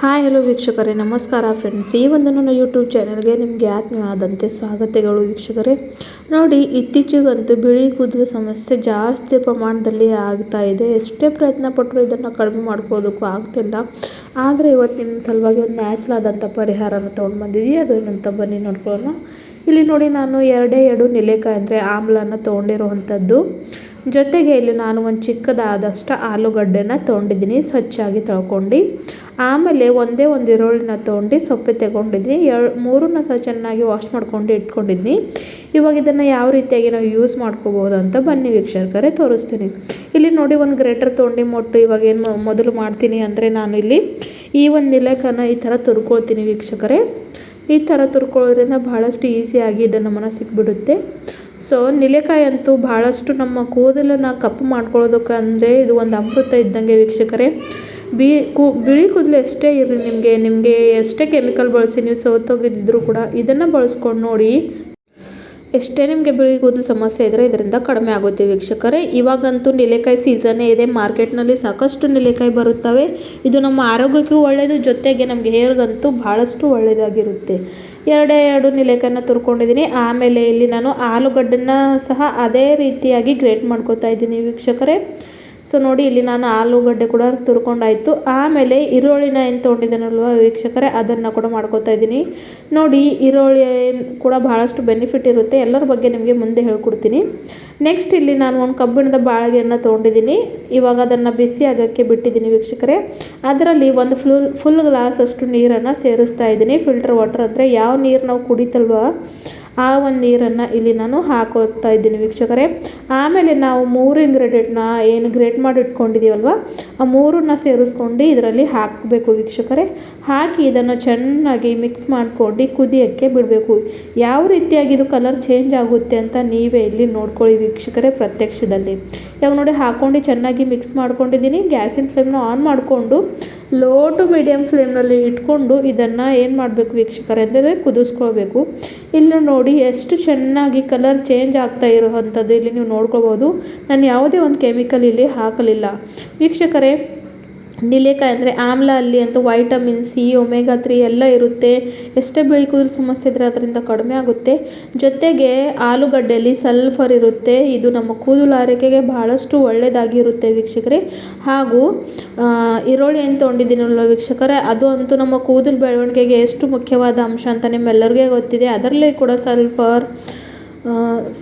Hi hello ವೀಕ್ಷಕರೇ, ನಮಸ್ಕಾರ friends. ಈ ಒಂದು ನನ್ನ ಯೂಟ್ಯೂಬ್ ಚಾನಲ್ಗೆ ನಿಮಗೆ ಆತ್ಮೀಯವಾದಂತೆ ಸ್ವಾಗತಗಳು ವೀಕ್ಷಕರೇ. ನೋಡಿ, ಇತ್ತೀಚೆಗಂತೂ ಬಿಳಿ ಕೂದಲು ಸಮಸ್ಯೆ ಜಾಸ್ತಿ ಪ್ರಮಾಣದಲ್ಲಿ ಆಗ್ತಾ ಇದೆ. ಎಷ್ಟೇ ಪ್ರಯತ್ನ ಪಟ್ಟರು ಇದನ್ನು ಕಡಿಮೆ ಮಾಡ್ಕೊಳ್ಳೋದಕ್ಕೂ ಆಗ್ತಿಲ್ಲ. ಆದರೆ ಇವತ್ತು ನಿಮ್ಮ ಸಲುವಾಗಿ ಒಂದು ನ್ಯಾಚುರಲ್ ಆದಂಥ ಪರಿಹಾರನ ತೊಗೊಂಡು ಬಂದಿದ್ದೀವಿ. ಅದೇನಂತ ಬನ್ನಿ ನೋಡ್ಕೊಳ್ಳೋಣ. ಇಲ್ಲಿ ನೋಡಿ, ನಾನು ಎರಡು ನೆಲ್ಲಿಕಾಯಿ ಅಂದರೆ ಆಮ್ಲನ ತೊಗೊಂಡಿರುವಂಥದ್ದು. ಜೊತೆಗೆ ಇಲ್ಲಿ ನಾನು ಒಂದು ಚಿಕ್ಕದಾದಷ್ಟು ಆಲೂಗಡ್ಡೆನ ತೊಗೊಂಡಿದ್ದೀನಿ, ಸ್ವಚ್ಛಾಗಿ ತೊಳ್ಕೊಂಡು. ಆಮೇಲೆ ಒಂದೇ ಒಂದು ಈರುಳ್ಳಿನ ತೊಗೊಂಡು ಸೊಪ್ಪೆ ತಗೊಂಡಿದ್ದೀನಿ. ಮೂರನ್ನ ಸಹ ಚೆನ್ನಾಗಿ ವಾಶ್ ಮಾಡ್ಕೊಂಡು ಇಟ್ಕೊಂಡಿದ್ದೀನಿ. ಇವಾಗ ಇದನ್ನು ಯಾವ ರೀತಿಯಾಗಿ ನಾವು ಯೂಸ್ ಮಾಡ್ಕೋಬೋದು ಅಂತ ಬನ್ನಿ ವೀಕ್ಷಕರೇ ತೋರಿಸ್ತೀನಿ. ಇಲ್ಲಿ ನೋಡಿ, ಒಂದು ಗ್ರೇಟರ್ ತೊಗೊಂಡು ಇವಾಗ ಏನು ಮೊದಲು ಮಾಡ್ತೀನಿ ಅಂದರೆ, ನಾನು ಇಲ್ಲಿ ಈ ಒಂದು ನೆಲ್ಲಿಕಾಯಿನ ಈ ಥರ ತುರ್ಕೊಳ್ತೀನಿ ವೀಕ್ಷಕರೇ. ಈ ಥರ ತುರ್ಕೊಳ್ಳೋದ್ರಿಂದ ಬಹಳಷ್ಟು ಈಸಿಯಾಗಿ ಇದನ್ನು ಸಿಕ್ಬಿಡುತ್ತೆ. ಸೊ ನೆಲ್ಲಿಕಾಯಿ ಅಂತೂ ಭಾಳಷ್ಟು ನಮ್ಮ ಕೂದಲನ್ನು ಕಪ್ಪು ಮಾಡ್ಕೊಳ್ಳೋದಕ್ಕೆ ಅಂದರೆ ಇದು ಒಂದು ಅಮೃತ ಇದ್ದಂಗೆ ವೀಕ್ಷಕರೇ. ಬಿಳಿ ಕೂದಲು ಎಷ್ಟೇ ಇರಲಿ, ನಿಮಗೆ ಎಷ್ಟೇ ಕೆಮಿಕಲ್ ಬಳಸಿ ನೀವು ಸೋತೋಗಿದ್ದರೂ ಕೂಡ ಇದನ್ನು ಬಳಸ್ಕೊಂಡು ನೋಡಿ. ಎಷ್ಟೇ ನಿಮಗೆ ಬಿಳಿ ಕೂದಲು ಸಮಸ್ಯೆ ಇದ್ದರೆ ಇದರಿಂದ ಕಡಿಮೆ ಆಗುತ್ತೆ ವೀಕ್ಷಕರೇ. ಇವಾಗಂತೂ ನೆಲ್ಲಿಕಾಯಿ ಸೀಸನ್ನೇ ಇದೆ. ಮಾರ್ಕೆಟ್ನಲ್ಲಿ ಸಾಕಷ್ಟು ನೆಲ್ಲಿಕಾಯಿ ಬರುತ್ತವೆ. ಇದು ನಮ್ಮ ಆರೋಗ್ಯಕ್ಕೂ ಒಳ್ಳೆಯದು, ಜೊತೆಗೆ ನಮಗೆ ಹೇರ್ಗಂತೂ ಭಾಳಷ್ಟು ಒಳ್ಳೆಯದಾಗಿರುತ್ತೆ. ಎರಡು ನೆಲ್ಲಿಕಾಯಿನ ತುರ್ಕೊಂಡಿದ್ದೀನಿ. ಆಮೇಲೆ ಇಲ್ಲಿ ನಾನು ಆಲೂಗಡ್ಡೆನ ಸಹ ಅದೇ ರೀತಿಯಾಗಿ ಗ್ರೇಟ್ ಮಾಡ್ಕೊತಾ ಇದ್ದೀನಿ ವೀಕ್ಷಕರೇ. ಸೊ ನೋಡಿ, ಇಲ್ಲಿ ನಾನು ಆಲೂಗಡ್ಡೆ ಕೂಡ ತುರ್ಕೊಂಡಾಯಿತು. ಆಮೇಲೆ ಈರುಳ್ಳಿನ ಏನು ತೊಗೊಂಡಿದ್ದಾನಲ್ವ ವೀಕ್ಷಕರೇ, ಅದನ್ನು ಕೂಡ ಮಾಡ್ಕೊತಾ ಇದ್ದೀನಿ. ನೋಡಿ, ಈರುಳ್ಳಿ ಕೂಡ ಭಾಳಷ್ಟು ಬೆನಿಫಿಟ್ ಇರುತ್ತೆ. ಎಲ್ಲರ ಬಗ್ಗೆ ನಿಮಗೆ ಮುಂದೆ ಹೇಳ್ಕೊಡ್ತೀನಿ. ನೆಕ್ಸ್ಟ್ ಇಲ್ಲಿ ನಾನು ಒಂದು ಕಬ್ಬಿಣದ ಬಾಳಿಗೆಯನ್ನು ತೊಗೊಂಡಿದ್ದೀನಿ. ಇವಾಗ ಅದನ್ನು ಬಿಸಿ ಆಗೋಕ್ಕೆ ಬಿಟ್ಟಿದ್ದೀನಿ ವೀಕ್ಷಕರೇ. ಅದರಲ್ಲಿ ಒಂದು ಫುಲ್ ಗ್ಲಾಸ್ ಅಷ್ಟು ನೀರನ್ನು ಸೇರಿಸ್ತಾ ಇದ್ದೀನಿ. ಫಿಲ್ಟರ್ ವಾಟರ್ ಅಂದರೆ ಯಾವ ನೀರು ನಾವು ಕುಡಿತಲ್ವ ಆ ಒಂದು ನೀರನ್ನು ಇಲ್ಲಿ ನಾನು ಹಾಕೋತಾ ಇದ್ದೀನಿ ವೀಕ್ಷಕರೇ. ಆಮೇಲೆ ನಾವು 3 ಇಂಗ್ರೀಡಿಯೆಂಟ್ನ ಏನು ಗ್ರೇಟ್ ಮಾಡಿ ಇಟ್ಕೊಂಡಿದ್ದೀವಲ್ವ, ಆ 3ನ್ನ ಸೇರಿಸ್ಕೊಂಡು ಇದರಲ್ಲಿ ಹಾಕಬೇಕು ವೀಕ್ಷಕರೇ. ಹಾಕಿ ಇದನ್ನು ಚೆನ್ನಾಗಿ ಮಿಕ್ಸ್ ಮಾಡ್ಕೊಂಡು ಕುದಿಯೋಕ್ಕೆ ಬಿಡಬೇಕು. ಯಾವ ರೀತಿಯಾಗಿ ಇದು ಕಲರ್ ಚೇಂಜ್ ಆಗುತ್ತೆ ಅಂತ ನೀವೇ ಇಲ್ಲಿ ನೋಡ್ಕೊಳ್ಳಿ ವೀಕ್ಷಕರೇ ಪ್ರತ್ಯಕ್ಷದಲ್ಲಿ. ಇವಾಗ ನೋಡಿ, ಹಾಕ್ಕೊಂಡು ಚೆನ್ನಾಗಿ ಮಿಕ್ಸ್ ಮಾಡ್ಕೊಂಡಿದ್ದೀನಿ. ಗ್ಯಾಸಿನ ಫ್ಲೇಮ್ನ ಆನ್ ಮಾಡಿಕೊಂಡು ಲೋ ಟು ಮೀಡಿಯಮ್ ಫ್ಲೇಮ್ನಲ್ಲಿ ಇಟ್ಕೊಂಡು ಇದನ್ನು ಏನು ಮಾಡಬೇಕು ವೀಕ್ಷಕರೇ ಅಂದರೆ ಕುದಿಸ್ಕೊಳ್ಬೇಕು. ಇಲ್ಲಿ ನೋಡಿ ಎಷ್ಟು ಚೆನ್ನಾಗಿ ಕಲರ್ ಚೇಂಜ್ ಆಗ್ತಾ ಇರೋವಂಥದ್ದು ಇಲ್ಲಿ ನೀವು ನೋಡ್ಕೋಬೋದು. ನಾನು ಯಾವುದೇ ಒಂದು ಕೆಮಿಕಲ್ ಇಲ್ಲಿ ಹಾಕಲಿಲ್ಲ ವೀಕ್ಷಕರೇ. ನೆಲ್ಲಿಕಾಯಿ ಅಂದರೆ ಆಮ್ಲ ಅಲ್ಲಿ ಅಂತೂ ವೈಟಮಿನ್ ಸಿ, ಒಮೆಗಾ 3 ಎಲ್ಲ ಇರುತ್ತೆ. ಎಷ್ಟೇ ಬಿಳಿ ಕೂದಲು ಸಮಸ್ಯೆ ಇದ್ದರೆ ಅದರಿಂದ ಕಡಿಮೆ ಆಗುತ್ತೆ. ಜೊತೆಗೆ ಆಲೂಗಡ್ಡೆಯಲ್ಲಿ ಸಲ್ಫರ್ ಇರುತ್ತೆ. ಇದು ನಮ್ಮ ಕೂದಲು ಆರೈಕೆಗೆ ಭಾಳಷ್ಟು ಒಳ್ಳೆಯದಾಗಿರುತ್ತೆ ವೀಕ್ಷಕರೇ. ಹಾಗೂ ಈರುಳ್ಳಿ ಏನು ತೊಗೊಂಡಿದ್ದೀನಲ್ವ ವೀಕ್ಷಕರೇ, ಅದು ಅಂತೂ ನಮ್ಮ ಕೂದಲು ಬೆಳವಣಿಗೆಗೆ ಎಷ್ಟು ಮುಖ್ಯವಾದ ಅಂಶ ಅಂತ ನಿಮ್ಮೆಲ್ಲರಿಗೂ ಗೊತ್ತಿದೆ. ಅದರಲ್ಲಿ ಕೂಡ ಸಲ್ಫರ್,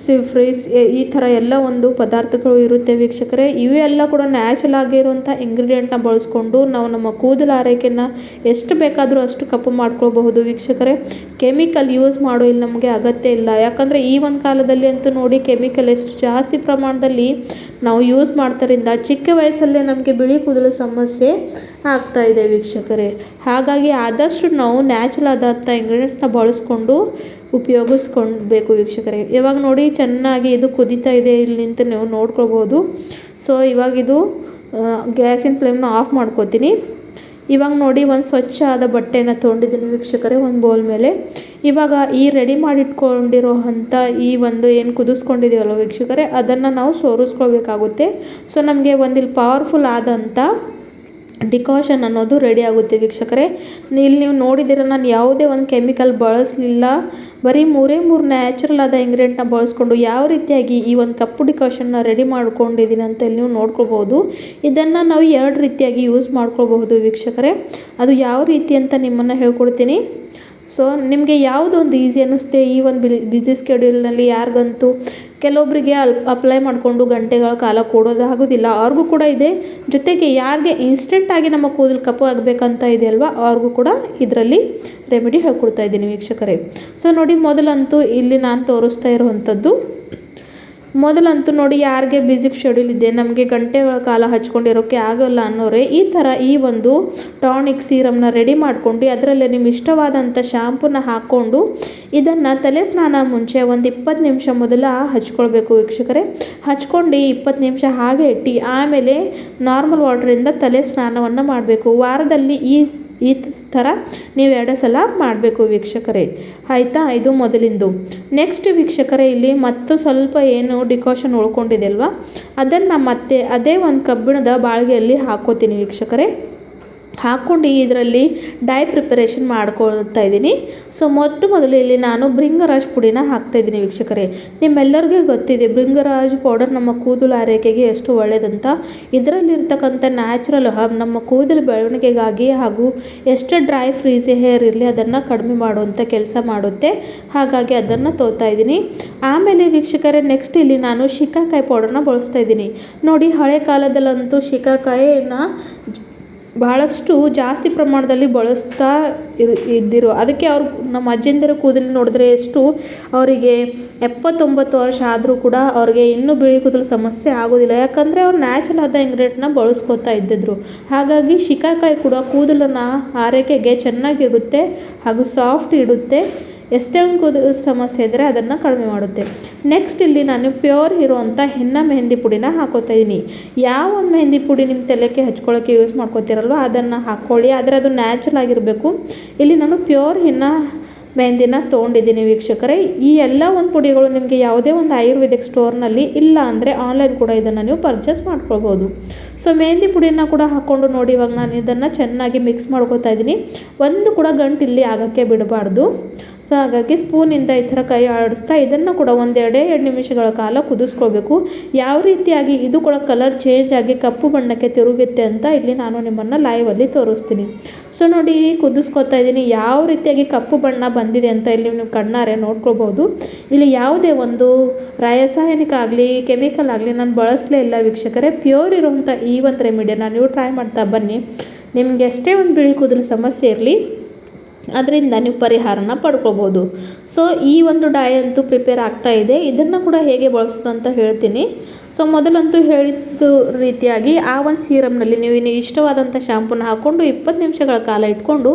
ಸಿಫ್ರಿಸ್ ಈ ಥರ ಎಲ್ಲ ಒಂದು ಪದಾರ್ಥಗಳು ಇರುತ್ತೆ ವೀಕ್ಷಕರೇ. ಇವೆಲ್ಲ ಕೂಡ ನ್ಯಾಚುರಲ್ ಆಗಿರುವಂಥ ಇಂಗ್ರೀಡಿಯೆಂಟ್ನ ಬಳಸ್ಕೊಂಡು ನಾವು ನಮ್ಮ ಕೂದಲು ಆರೈಕೆನ ಎಷ್ಟು ಬೇಕಾದರೂ ಅಷ್ಟು ಕಪ್ಪು ಮಾಡ್ಕೊಳ್ಬಹುದು ವೀಕ್ಷಕರೇ. ಕೆಮಿಕಲ್ ಯೂಸ್ ಮಾಡೋ ಇಲ್ಲಿ ನಮಗೆ ಅಗತ್ಯ ಇಲ್ಲ. ಯಾಕಂದರೆ ಈ ಒಂದು ಕಾಲದಲ್ಲಿ ಅಂತೂ ನೋಡಿ, ಕೆಮಿಕಲ್ ಎಷ್ಟು ಜಾಸ್ತಿ ಪ್ರಮಾಣದಲ್ಲಿ ನಾವು ಯೂಸ್ ಮಾಡ್ತಾರಿಂದ ಚಿಕ್ಕ ವಯಸ್ಸಲ್ಲೇ ನಮಗೆ ಬಿಳಿ ಕೂದಲು ಸಮಸ್ಯೆ ಆಗ್ತಾ ಇದೆ ವೀಕ್ಷಕರೇ. ಹಾಗಾಗಿ ಆದಷ್ಟು ನಾವು ನ್ಯಾಚುರಲ್ ಆದಂಥ ಇಂಗ್ರೀಡಿಯೆಂಟ್ಸ್ನ ಬಳಸ್ಕೊಂಡು ಉಪಯೋಗಿಸ್ಕೊಳ್ಬೇಕು ವೀಕ್ಷಕರೇ. ಇವಾಗ ನೋಡಿ, ಚೆನ್ನಾಗಿ ಇದು ಕುದೀತಾ ಇದೆ. ಇಲ್ಲಿ ನಿಂತು ನೀವು ನೋಡ್ಕೊಳ್ಬೋದು. ಸೊ ಇವಾಗ ಇದು ಗ್ಯಾಸಿನ ಫ್ಲೇಮ್ನ ಆಫ್ ಮಾಡ್ಕೋತೀನಿ. ಇವಾಗ ನೋಡಿ, ಒಂದು ಸ್ವಚ್ಛ ಆದ ಬಟ್ಟೆನ ತೊಗೊಂಡಿದ್ದೀನಿ ವೀಕ್ಷಕರೇ ಒಂದು ಬೌಲ್ ಮೇಲೆ. ಇವಾಗ ಈ ರೆಡಿ ಮಾಡಿಟ್ಕೊಂಡಿರೋ ಅಂಥ ಈ ಒಂದು ಏನು ಕುದಿಸ್ಕೊಂಡಿದ್ದೀವಲ್ಲ ವೀಕ್ಷಕರೇ, ಅದನ್ನು ನಾವು ಸೋರಿಸ್ಕೊಳ್ಬೇಕಾಗುತ್ತೆ. ಸೊ ನಮಗೆ ಒಂದಿಲ್ಲಿ ಪವರ್ಫುಲ್ ಆದಂಥ ಡಿಕಾಷನ್ ಅನ್ನೋದು ರೆಡಿ ಆಗುತ್ತೆ ವೀಕ್ಷಕರೇ. ಇಲ್ಲಿ ನೀವು ನೋಡಿದ್ದೀರ, ನಾನು ಯಾವುದೇ ಒಂದು ಕೆಮಿಕಲ್ ಬಳಸಲಿಲ್ಲ. ಬರೀ 3 ನ್ಯಾಚುರಲ್ ಆದ ಇಂಗ್ರೀಡಿಯೆಂಟ್ನ ಬಳಸ್ಕೊಂಡು ಯಾವ ರೀತಿಯಾಗಿ ಈ ಒಂದು ಕಪ್ಪು ಡಿಕಾಷನ್ನ ರೆಡಿ ಮಾಡ್ಕೊಂಡಿದ್ದೀನಿ ಅಂತ ಇಲ್ಲಿ ನೀವು ನೋಡ್ಕೊಳ್ಬೋದು. ಇದನ್ನು ನಾವು 2 ರೀತಿಯಾಗಿ ಯೂಸ್ ಮಾಡ್ಕೊಳ್ಬಹುದು ವೀಕ್ಷಕರೇ. ಅದು ಯಾವ ರೀತಿ ಅಂತ ನಿಮ್ಮನ್ನು ಹೇಳ್ಕೊಡ್ತೀನಿ. ಸೊ ನಿಮಗೆ ಯಾವುದೊಂದು ಈಸಿ ಅನ್ನಿಸುತ್ತೆ ಈ ಒಂದು ಬಿಸಿ ಸ್ಕೆಡ್ಯೂಲ್ನಲ್ಲಿ, ಯಾರಿಗಂತೂ ಕೆಲವೊಬ್ಬರಿಗೆ ಅಪ್ಲೈ ಮಾಡಿಕೊಂಡು ಗಂಟೆಗಳ ಕಾಲ ಕೊಡೋದಾಗೋದಿಲ್ಲ, ಅವ್ರಿಗೂ ಕೂಡ ಇದೆ. ಜೊತೆಗೆ ಯಾರಿಗೆ ಇನ್ಸ್ಟೆಂಟಾಗಿ ನಮ್ಮ ಕೂದಲು ಕಪ್ಪು ಆಗಬೇಕಂತ ಇದೆ ಅಲ್ವಾ, ಅವ್ರಿಗೂ ಕೂಡ ಇದರಲ್ಲಿ ರೆಮಿಡಿ ಹೇಳ್ಕೊಡ್ತಾ ಇದ್ದೀನಿ ವೀಕ್ಷಕರೇ. ಸೊ ನೋಡಿ, ಮೊದಲಂತೂ ಇಲ್ಲಿ ನಾನು ತೋರಿಸ್ತಾ ಇರುವಂಥದ್ದು ನೋಡಿ, ಯಾರಿಗೆ ಬ್ಯುಸಿ ಶೆಡ್ಯೂಲ್ ಇದೆ, ನಮಗೆ ಗಂಟೆಗಳ ಕಾಲ ಹಚ್ಕೊಂಡಿರೋಕ್ಕೆ ಆಗೋಲ್ಲ ಅನ್ನೋರೆ ಈ ಒಂದು ಟಾನಿಕ್ ಸೀರಮ್ನ ರೆಡಿ ಮಾಡ್ಕೊಂಡು ಅದರಲ್ಲೇ ನಿಮ್ಮ ಇಷ್ಟವಾದಂಥ ಶಾಂಪೂನ ಹಾಕ್ಕೊಂಡು ಇದನ್ನು ತಲೆ ಸ್ನಾನ ಮುಂಚೆ ಒಂದು 20 ನಿಮಿಷ ಮೊದಲು ಹಚ್ಕೊಳ್ಬೇಕು ವೀಕ್ಷಕರೇ. ಹಚ್ಕೊಂಡು 20 ನಿಮಿಷ ಹಾಗೆ ಇಟ್ಟು ಆಮೇಲೆ ನಾರ್ಮಲ್ ವಾಟ್ರಿಂದ ತಲೆ ಸ್ನಾನವನ್ನು ಮಾಡಬೇಕು. ವಾರದಲ್ಲಿ ಈ ಥರ ನೀವು 2 ಸಲ ಮಾಡಬೇಕು ವೀಕ್ಷಕರೇ. ಆಯಿತಾ, ಇದು ಮೊದಲಿಂದು. ನೆಕ್ಸ್ಟ್ ವೀಕ್ಷಕರೇ, ಇಲ್ಲಿ ಮತ್ತು ಸ್ವಲ್ಪ ಏನು ಡಿಕಾಷನ್ ಉಳ್ಕೊಂಡಿದೆ ಅಲ್ವಾ, ಅದನ್ನು ಮತ್ತೆ ಅದೇ ಒಂದು ಕಬ್ಬಿಣದ ಬಾಳಿಗೆಯಲ್ಲಿ ಹಾಕೋತೀನಿ ವೀಕ್ಷಕರೇ. ಹಾಕ್ಕೊಂಡು ಇದರಲ್ಲಿ ಡೈ ಪ್ರಿಪರೇಷನ್ ಮಾಡ್ಕೊಳ್ತಾ ಇದ್ದೀನಿ. ಸೊ ಮೊದಲು ಇಲ್ಲಿ ನಾನು ಭೃಂಗರಾಜ್ ಪುಡಿನ ಹಾಕ್ತಾಯಿದ್ದೀನಿ ವೀಕ್ಷಕರೇ. ನಿಮ್ಮೆಲ್ಲರಿಗೂ ಗೊತ್ತಿದೆ ಭೃಂಗರಾಜ್ ಪೌಡರ್ ನಮ್ಮ ಕೂದಲು ಆರೈಕೆಗೆ ಎಷ್ಟು ಒಳ್ಳೆಯದಂತ. ಇದರಲ್ಲಿರ್ತಕ್ಕಂಥ ನ್ಯಾಚುರಲ್ ಹಬ್ ನಮ್ಮ ಕೂದಲು ಬೆಳವಣಿಗೆಗಾಗಿ ಹಾಗೂ ಎಷ್ಟು ಡ್ರೈ ಫ್ರೀಸಿ ಹೇರ್ ಇರಲಿ ಅದನ್ನು ಕಡಿಮೆ ಮಾಡುವಂಥ ಕೆಲಸ ಮಾಡುತ್ತೆ. ಹಾಗಾಗಿ ಅದನ್ನು ತೋತಾ ಇದ್ದೀನಿ. ಆಮೇಲೆ ವೀಕ್ಷಕರೇ ನೆಕ್ಸ್ಟ್ ಇಲ್ಲಿ ನಾನು ಶಿಕಾಕಾಯಿ ಪೌಡರ್ನ ಬಳಸ್ತಾ ಇದ್ದೀನಿ. ನೋಡಿ ಹಳೆ ಕಾಲದಲ್ಲಂತೂ ಶಿಕಾಕಾಯಿನ ಬಹಳಷ್ಟು ಜಾಸ್ತಿ ಪ್ರಮಾಣದಲ್ಲಿ ಬಳಸ್ತಾ ಇದ್ದಿರು. ಅದಕ್ಕೆ ಅವ್ರು ನಮ್ಮ ಅಜ್ಜಿಂದಿರ ಕೂದಲು ನೋಡಿದ್ರೆ ಎಷ್ಟು ಅವರಿಗೆ 70-90 ವರ್ಷ ಆದರೂ ಕೂಡ ಅವ್ರಿಗೆ ಇನ್ನೂ ಬಿಳಿ ಕೂದಲು ಸಮಸ್ಯೆ ಆಗೋದಿಲ್ಲ. ಯಾಕಂದರೆ ಅವ್ರು ನ್ಯಾಚುರಲ್ ಆದ ಇಂಗ್ರೀಡಿಯೆಂಟ್ನ ಬಳಸ್ಕೊತಾ ಇದ್ದಿದ್ರು. ಹಾಗಾಗಿ ಶಿಕಾಕಾಯಿ ಕೂಡ ಕೂದಲನ್ನು ಆರೈಕೆಗೆ ಚೆನ್ನಾಗಿರುತ್ತೆ ಹಾಗೂ ಸಾಫ್ಟ್ ಇಡುತ್ತೆ. ಎಷ್ಟೇ ಒಂದು ಕೂದಲು ಸಮಸ್ಯೆ ಇದ್ದರೆ ಅದನ್ನು ಕಡಿಮೆ ಮಾಡುತ್ತೆ. ನೆಕ್ಸ್ಟ್ ಇಲ್ಲಿ ನಾನು ಪ್ಯೂರ್ ಇರುವಂಥ ಹಿನ್ನ ಮೆಹಂದಿ ಪುಡಿನ ಹಾಕೋತಾ ಇದ್ದೀನಿ. ಯಾವ ಒಂದು ಮೆಹಂದಿ ಪುಡಿ ನಿಮ್ಮ ತಲೆಗೆ ಹಚ್ಕೊಳ್ಳೋಕ್ಕೆ ಯೂಸ್ ಮಾಡ್ಕೋತೀರಲ್ವ ಅದನ್ನು ಹಾಕ್ಕೊಳ್ಳಿ. ಆದರೆ ಅದು ನ್ಯಾಚುರಲ್ ಆಗಿರಬೇಕು. ಇಲ್ಲಿ ನಾನು ಪ್ಯೂರ್ ಹಿನ್ನ ಮೆಹಂದಿನ ತೊಗೊಂಡಿದ್ದೀನಿ ವೀಕ್ಷಕರೇ. ಈ ಎಲ್ಲ ಒಂದು ಪುಡಿಗಳು ನಿಮಗೆ ಯಾವುದೇ ಒಂದು ಆಯುರ್ವೇದಿಕ್ ಸ್ಟೋರ್ನಲ್ಲಿ ಇಲ್ಲ ಅಂದರೆ ಆನ್ಲೈನ್ ಕೂಡ ಇದನ್ನು ನೀವು ಪರ್ಚೇಸ್ ಮಾಡ್ಕೊಳ್ಬೋದು. ಸೊ ಮೆಹಂದಿ ಪುಡಿನ ಕೂಡ ಹಾಕ್ಕೊಂಡು ನೋಡಿ ಇವಾಗ ನಾನು ಇದನ್ನು ಚೆನ್ನಾಗಿ ಮಿಕ್ಸ್ ಮಾಡ್ಕೋತಾ ಇದ್ದೀನಿ. ಒಂದು ಕೂಡ ಗಂಟು ಇಲ್ಲಿ ಆಗೋಕ್ಕೆ ಬಿಡಬಾರ್ದು. ಸೊ ಹಾಗಾಗಿ ಸ್ಪೂನಿಂದ ಈ ಥರ ಕೈ ಆಡಿಸ್ತಾ ಇದನ್ನು ಕೂಡ 1-2 ನಿಮಿಷಗಳ ಕಾಲ ಕುದಿಸ್ಕೊಳ್ಬೇಕು. ಯಾವ ರೀತಿಯಾಗಿ ಇದು ಕೂಡ ಕಲರ್ ಚೇಂಜ್ ಆಗಿ ಕಪ್ಪು ಬಣ್ಣಕ್ಕೆ ತಿರುಗುತ್ತೆ ಅಂತ ಇಲ್ಲಿ ನಾನು ನಿಮ್ಮನ್ನು ಲೈವಲ್ಲಿ ತೋರಿಸ್ತೀನಿ. ಸೊ ನೋಡಿ ಕುದಿಸ್ಕೊತಾ ಇದ್ದೀನಿ. ಯಾವ ರೀತಿಯಾಗಿ ಕಪ್ಪು ಬಣ್ಣ ಬಂದಿದೆ ಅಂತ ಇಲ್ಲಿ ನೀವು ಕಣ್ಣಾರೆ ನೋಡ್ಕೊಳ್ಬೋದು. ಇಲ್ಲಿ ಯಾವುದೇ ಒಂದು ರಾಸಾಯನಿಕ ಆಗಲಿ ಕೆಮಿಕಲ್ ಆಗಲಿ ನಾನು ಬಳಸಲೇ ಇಲ್ಲ ವೀಕ್ಷಕರೇ. ಪ್ಯೂರ್ ಇರುವಂಥ ಈ ಒಂದು ರೆಮಿಡಿಯನ್ನು ನೀವು ಟ್ರೈ ಮಾಡ್ತಾ ಬನ್ನಿ. ನಿಮಗೆ ಎಷ್ಟೇ ಒಂದು ಬಿಳಿ ಕೂದಲು ಸಮಸ್ಯೆ ಇರಲಿ ಅದರಿಂದ ನೀವು ಪರಿಹಾರನ ಪಡ್ಕೊಳ್ಬೋದು. ಸೊ ಈ ಒಂದು ಡೈ ಅಂತೂ ಪ್ರಿಪೇರ್ ಆಗ್ತಾ ಇದೆ. ಇದನ್ನು ಕೂಡ ಹೇಗೆ ಬಳಸೋದು ಅಂತ ಹೇಳ್ತೀನಿ. ಸೊ ಮೊದಲಂತೂ ಹೇಳಿದ ರೀತಿಯಾಗಿ ಆ ಒಂದು ಸೀರಮ್ನಲ್ಲಿ ನೀವು ಇಷ್ಟವಾದಂಥ ಶಾಂಪೂನ ಹಾಕ್ಕೊಂಡು 20 ನಿಮಿಷಗಳ ಕಾಲ ಇಟ್ಕೊಂಡು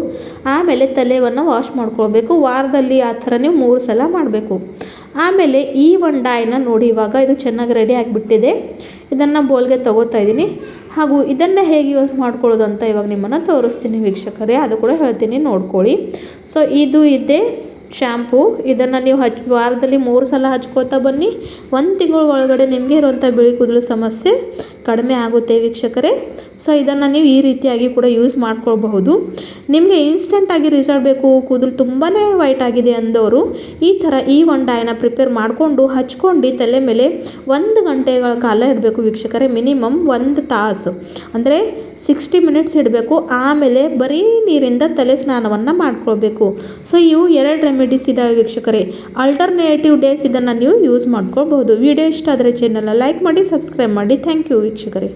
ಆಮೇಲೆ ತಲೆಯನ್ನು ವಾಶ್ ಮಾಡ್ಕೊಳ್ಬೇಕು. ವಾರದಲ್ಲಿ ಆ ಥರ ನೀವು 3 ಸಲ ಮಾಡಬೇಕು. ಆಮೇಲೆ ಈ ಒಂದು ಡೈನ ನೋಡಿ ಇವಾಗ ಇದು ಚೆನ್ನಾಗಿ ರೆಡಿ ಆಗಿಬಿಟ್ಟಿದೆ. ಇದನ್ನು ಬೋಲ್ಗೆ ತೊಗೋತಾ ಇದ್ದೀನಿ ಹಾಗೂ ಇದನ್ನು ಹೇಗೆ ಯೂಸ್ ಮಾಡ್ಕೊಳ್ಳೋದು ಅಂತ ಇವಾಗ ನಿಮ್ಮನ್ನು ತೋರಿಸ್ತೀನಿ ವೀಕ್ಷಕರೇ. ಅದು ಕೂಡ ಹೇಳ್ತೀನಿ ನೋಡ್ಕೊಳ್ಳಿ. ಸೊ ಇದು ಇದೆ ಶ್ಯಾಂಪು. ಇದನ್ನು ನೀವು ವಾರದಲ್ಲಿ 3 ಸಲ ಹಚ್ಕೋತಾ ಬನ್ನಿ. 1 ತಿಂಗಳ ಒಳಗಡೆ ನಿಮಗೆ ಇರುವಂಥ ಬಿಳಿ ಕೂದಲು ಸಮಸ್ಯೆ ಕಡಿಮೆ ಆಗುತ್ತೆ ವೀಕ್ಷಕರೇ. ಸೊ ಇದನ್ನು ನೀವು ಈ ರೀತಿಯಾಗಿ ಕೂಡ ಯೂಸ್ ಮಾಡ್ಕೊಳ್ಬಹುದು. ನಿಮಗೆ ಇನ್ಸ್ಟೆಂಟಾಗಿ ರಿಸಲ್ಟ್ ಬೇಕು, ಕೂದಲು ತುಂಬಾ ವೈಟ್ ಆಗಿದೆ ಅಂದವರು ಈ ಥರ ಈ ಒಂದು ಡೈನ ಪ್ರಿಪೇರ್ ಮಾಡಿಕೊಂಡು ಹಚ್ಕೊಂಡು ತಲೆ ಮೇಲೆ 1 ಗಂಟೆಗಳ ಕಾಲ ಇಡಬೇಕು ವೀಕ್ಷಕರೇ. ಮಿನಿಮಮ್ 1 ತಾಸು ಅಂದರೆ 60 ಮಿನಿಟ್ಸ್ ಇಡಬೇಕು. ಆಮೇಲೆ ಬರೀ ನೀರಿಂದ ತಲೆ ಸ್ನಾನವನ್ನು ಮಾಡ್ಕೊಳ್ಬೇಕು. ಸೊ ಇವು 2 ರೆಮಿಡೀಸ್ ಇದ್ದಾವೆ ವೀಕ್ಷಕರೇ. ಆಲ್ಟರ್ನೇಟಿವ್ ಡೇಸ್ ಇದನ್ನು ನೀವು ಯೂಸ್ ಮಾಡ್ಕೊಳ್ಬೋದು. ವಿಡಿಯೋ ಇಷ್ಟ ಆದರೆ ಚಾನಲ್ನ ಲೈಕ್ ಮಾಡಿ, ಸಬ್ಸ್ಕ್ರೈಬ್ ಮಾಡಿ. ಥ್ಯಾಂಕ್ ಯು ವೀಕ್ಷಕರೇ.